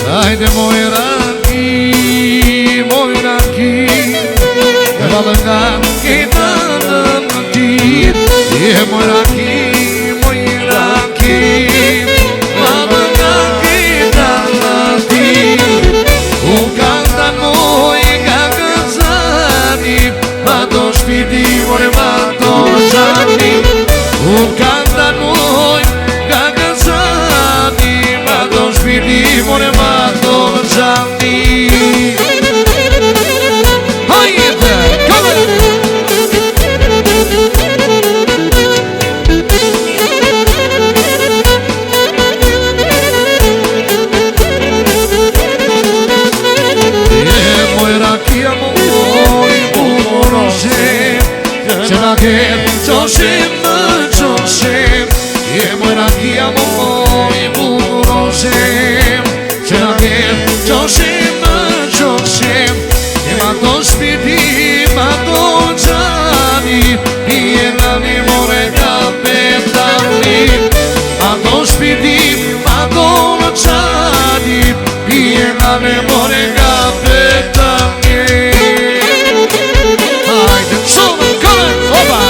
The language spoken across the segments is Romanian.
Hajde moj raki E balëngan kita në tit E moj raki Balëngan kita në tit U kantan moj nga gëzani Ma do shpiti more ma do shani U kantan moj nga gëzani Ma do shpiti more ma do shani Hajde, come on! Çoshim më çoshim Je moj rakia moj bukuroshem Që na ket çoshim më çoshim Je ma to shpiti ma to gjani Je nani more kapetani Ma to shpiti ma to gjani Je nani more kapetani Hajde, shumë, come, opa!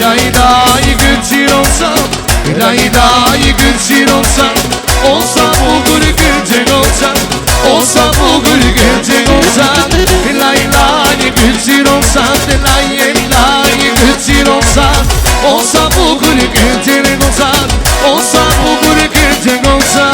i gëtsiron sa i gëtsiron sa O sa bukur gëtsiron sa O sa bukur gëtsiron sa i gëtsiron sa i gëtsiron sa O sa bukur gëtsiron sa O sa bukur gëtsiron sa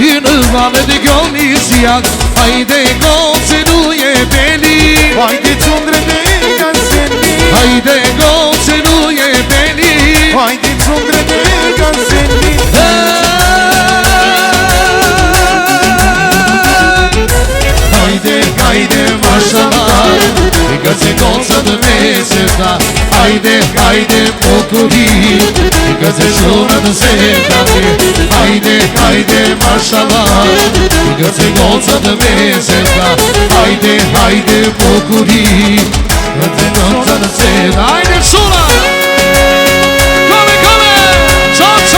I në valet e gjoni sjak Hajde goce duje beli Hajde qundre dhe ganseni Hajde goce duje beli Hajde qundre dhe ganseni Hajde mashallah I gëse goca dhe meseta Hajde pokuri I gëse shuna dhe setani Hajde mashallah I gëse goca dhe meseta Hajde pokuri I gëse goca dhe setani Hajde shuna Come Ciao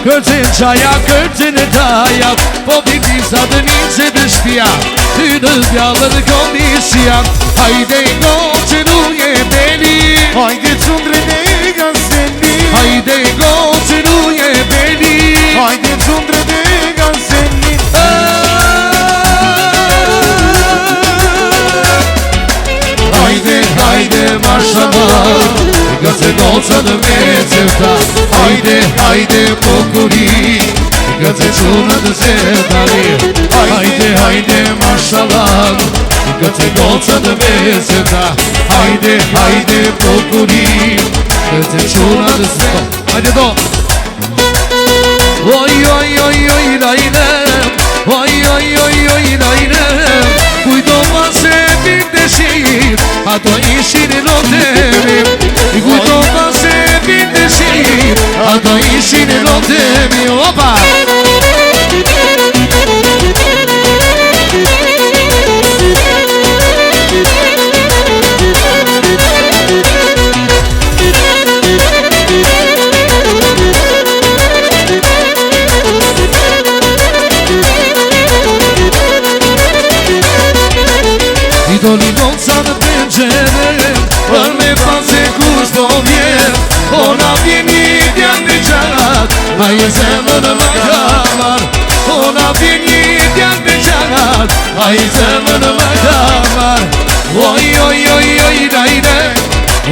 Kërcin qaja, kërcin e taja Po piti sa të njëse të shpia Ty në vjallë dhe komisia Hajde goce duje beli Hajde qundre dhe ganseni Hajde goce duje beli Hajde qundre dhe ganseni Hajde mashallah I gëse goca dhe meseta Hajde pokuri I gëse quna dhe setani Hajde mashallah I gëse goca dhe meseta Hajde pokuri I gëse quna dhe setani Hajde do Oj lajle Oj lajle Kujto ma se vinte shir Ato ishin e lotemi Kujto ma se vinte shir Ato ishin e lotemi Opa! Doli goca në penqere Për me pase kush po vjen Ona vjen një djan në qarat A i zemër në kamar Ona vjen një djan në qarat A i zemër në kamar Oj lajle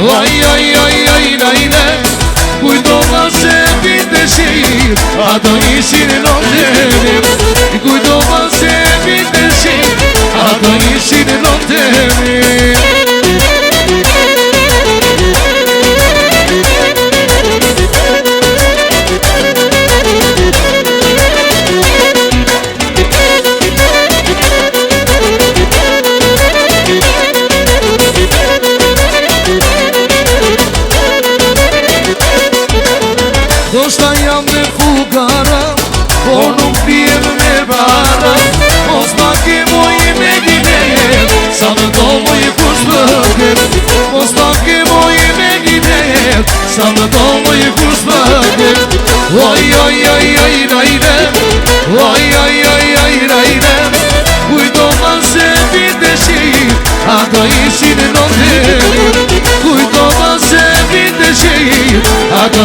Oj lajle Kujto ma se vinte shir Ato ishin e lotemi Kujto ma se vinte shir Ato ishin e lotemi Do shta jam me fukara Po nuk pjem me bara Mos ma ke moj me gidejet Sa më do moj kush përket Mos ma ke moj me gidejet Sa më do moj kush përket Oj Ato ishin në notë, kujtova se vite qejit. Ato